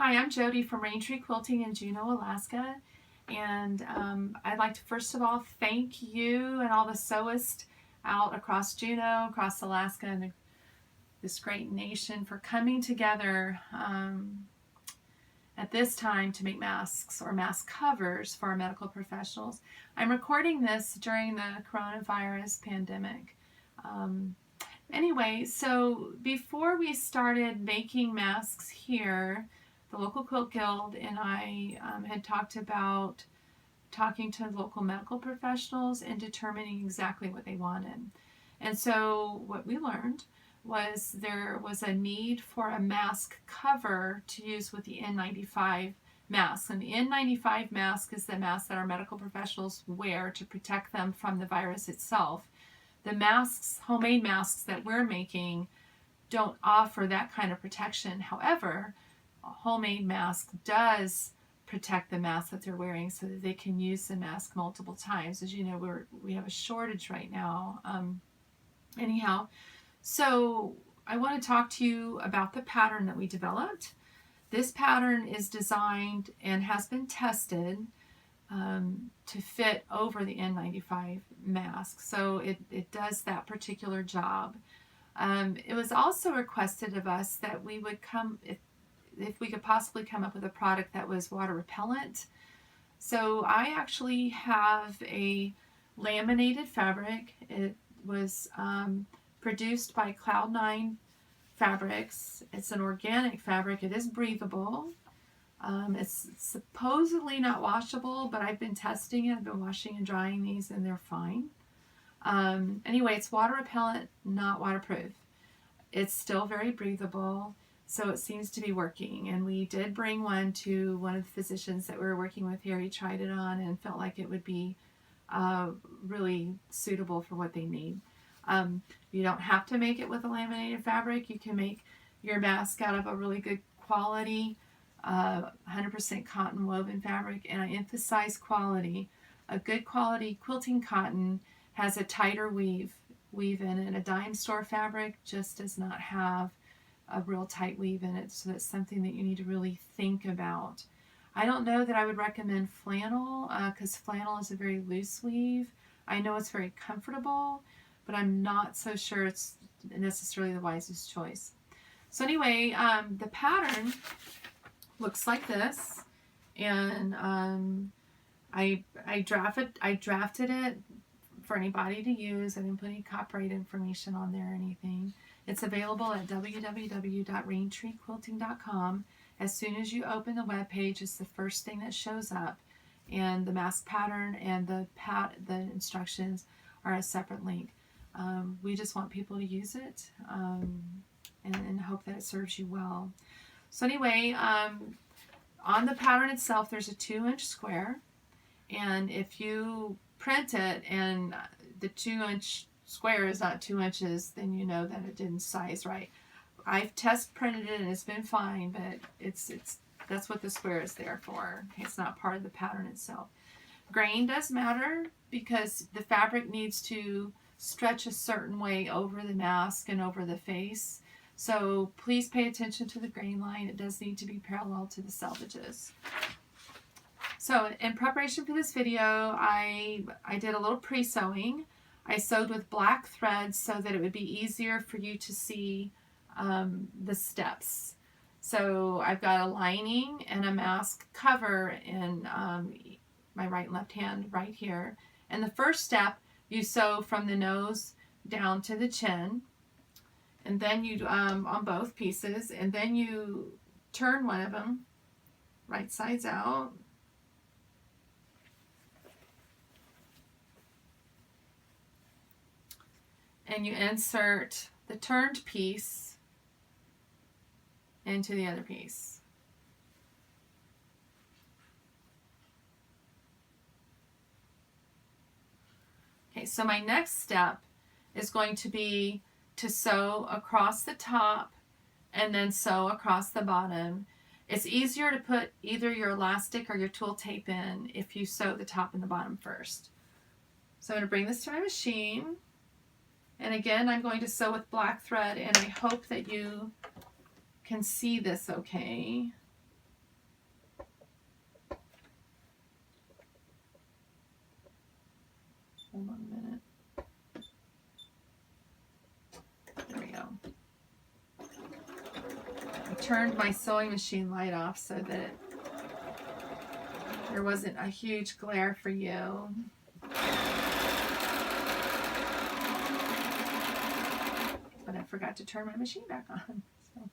Hi, I'm Jody from Raintree Quilting in Juneau, Alaska, and I'd like to first of all thank you and all the sewists out across Juneau, across Alaska, and this great nation for coming together at this time to make masks or mask covers for our medical professionals. I'm recording this during the coronavirus pandemic. Anyway, so before we started making masks here, the local quilt guild and I had talked about talking to local medical professionals and determining exactly what they wanted. And so what we learned was there was a need for a mask cover to use with the N95 mask. And the N95 mask is the mask that our medical professionals wear to protect them from the virus itself. The masks, homemade masks that we're making, don't offer that kind of protection. However, a homemade mask does protect the mask that they're wearing so that they can use the mask multiple times. As you know, we have a shortage right now. Anyhow, so I want to talk to you about the pattern that we developed. This pattern is designed and has been tested to fit over the N95 mask. So it does that particular job. It was also requested of us that we would come, if we could possibly come up with a product that was water repellent. So I actually have a laminated fabric. It was produced by Cloud9 Fabrics. It's an organic fabric. It is breathable. It's supposedly not washable, but I've been testing it. I've been washing and drying these and they're fine. Anyway, it's water repellent, not waterproof. It's still very breathable, so it seems to be working. And we did bring one to one of the physicians that we were working with here. He tried it on and felt like it would be really suitable for what they need. You don't have to make it with a laminated fabric. You can make your mask out of a really good quality 100% cotton woven fabric, and I emphasize quality. A good quality quilting cotton has a tighter weave in it. A dime store fabric just does not have a real tight weave in it, so that's something that you need to really think about. I don't know that I would recommend flannel because flannel is a very loose weave. I know it's very comfortable, but I'm not so sure it's necessarily the wisest choice. So anyway, the pattern looks like this, and I drafted it for anybody to use. I didn't put any copyright information on there or anything. It's available at www.raintreequilting.com. As soon as you open the web page, it's the first thing that shows up, and the mask pattern and the instructions are a separate link. We just want people to use it and hope that it serves you well. So anyway, on the pattern itself, there's a 2-inch square, and if you print it and the 2-inch square is not 2 inches, then you know that it didn't size right. I've test printed it and it's been fine, but that's what the square is there for. It's not part of the pattern itself. Grain does matter because the fabric needs to stretch a certain way over the mask and over the face. So please pay attention to the grain line. It does need to be parallel to the selvages. So in preparation for this video, I did a little pre-sewing. I sewed with black thread so that it would be easier for you to see the steps. So I've got a lining and a mask cover in my right and left hand right here. And the first step, you sew from the nose down to the chin. And then you, on both pieces, and then you turn one of them right sides out. And you insert the turned piece into the other piece. Okay, so my next step is going to be to sew across the top and then sew across the bottom. It's easier to put either your elastic or your twill tape in if you sew the top and the bottom first. So I'm going to bring this to my machine, and again I'm going to sew with black thread, and I hope that you can see this okay. Hold on a minute. There we go. I turned my sewing machine light off so that there wasn't a huge glare for you. But I forgot to turn my machine back on. So.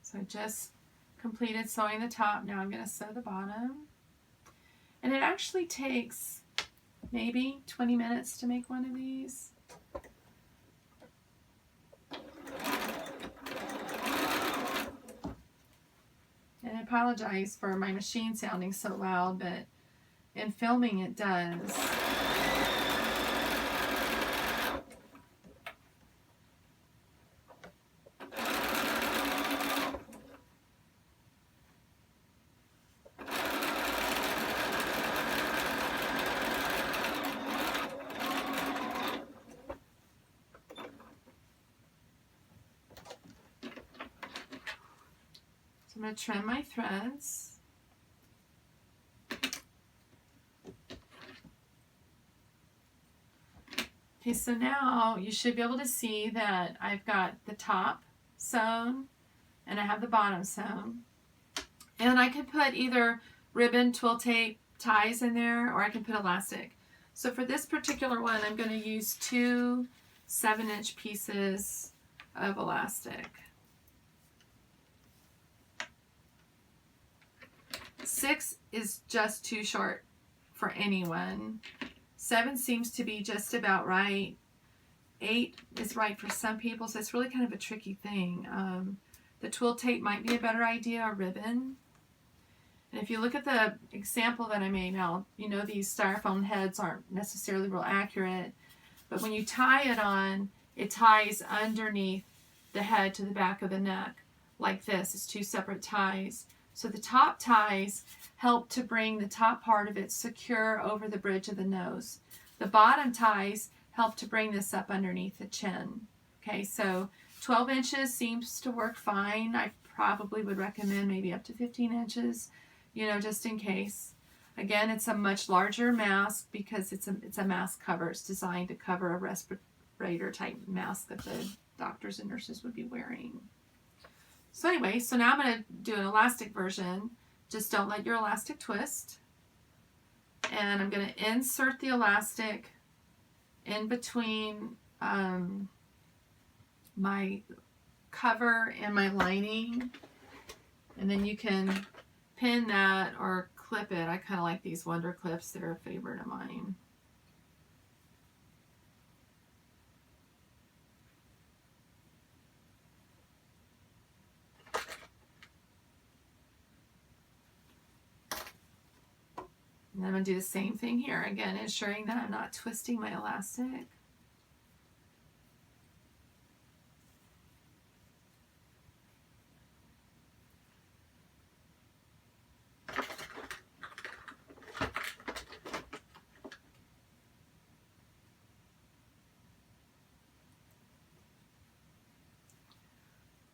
So I just completed sewing the top. Now I'm going to sew the bottom. And it actually takes maybe 20 minutes to make one of these. And I apologize for my machine sounding so loud, but in filming it does. I'm going to trim my threads. Okay, so now you should be able to see that I've got the top sewn and I have the bottom sewn. And I could put either ribbon, twill tape, ties in there, or I can put elastic. So for this particular one, I'm going to use 2 7-inch pieces of elastic. 6 is just too short for anyone. 7 seems to be just about right. 8 is right for some people, so it's really kind of a tricky thing. The twill tape might be a better idea, or ribbon. And if you look at the example that I made now, you know these styrofoam heads aren't necessarily real accurate, but when you tie it on, it ties underneath the head to the back of the neck like this. It's 2 separate ties. So the top ties help to bring the top part of it secure over the bridge of the nose. The bottom ties help to bring this up underneath the chin. Okay, so 12 inches seems to work fine. I probably would recommend maybe up to 15 inches, you know, just in case. Again, it's a much larger mask because it's a mask cover. It's designed to cover a respirator type mask that the doctors and nurses would be wearing. So anyway, so now I'm going to do an elastic version. Just don't let your elastic twist. And I'm going to insert the elastic in between my cover and my lining. And then you can pin that or clip it. I kind of like these Wonder Clips. They're a favorite of mine. And I'm going to do the same thing here. Again, ensuring that I'm not twisting my elastic.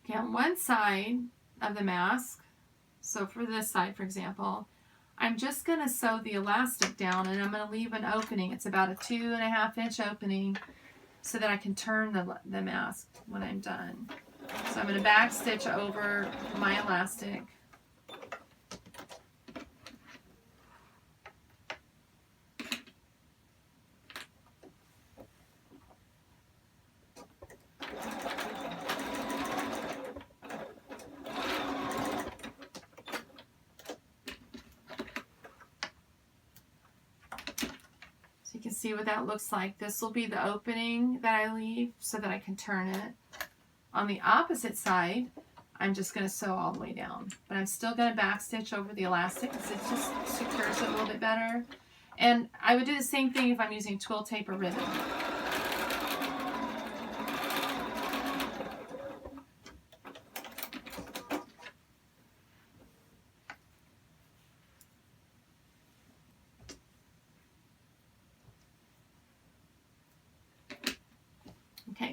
Okay, on one side of the mask, so for this side, for example, I'm just going to sew the elastic down and I'm going to leave an opening. It's about a 2.5-inch opening so that I can turn the mask when I'm done. So I'm going to back stitch over my elastic. You can see what that looks like. This will be the opening that I leave so that I can turn it. On the opposite side, I'm just going to sew all the way down. But I'm still going to back stitch over the elastic because it just secures it a little bit better. And I would do the same thing if I'm using twill tape or ribbon.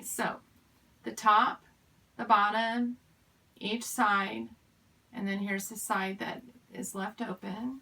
so the top, the bottom, each side, and then here's the side that is left open.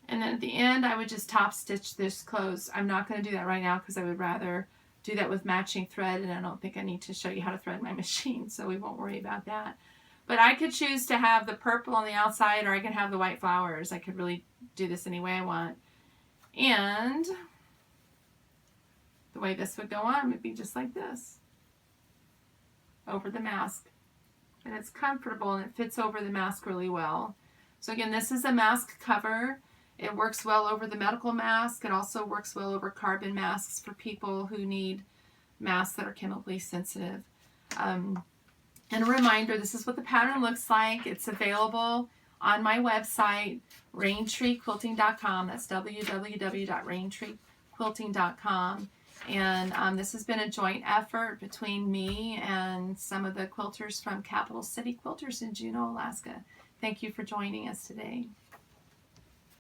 And then at the end, I would just top stitch this close. I'm not going to do that right now because I would rather do that with matching thread, and I don't think I need to show you how to thread my machine, so we won't worry about that. But I could choose to have the purple on the outside, or I can have the white flowers. I could really do this any way I want. And the way this would go on would be just like this, over the mask. And it's comfortable and it fits over the mask really well. So again, this is a mask cover. It works well over the medical mask. It also works well over carbon masks for people who need masks that are chemically sensitive. And a reminder, this is what the pattern looks like. It's available on my website, raintreequilting.com. That's www.raintreequilting.com. And this has been a joint effort between me and some of the quilters from Capital City Quilters in Juneau, Alaska. Thank you for joining us today.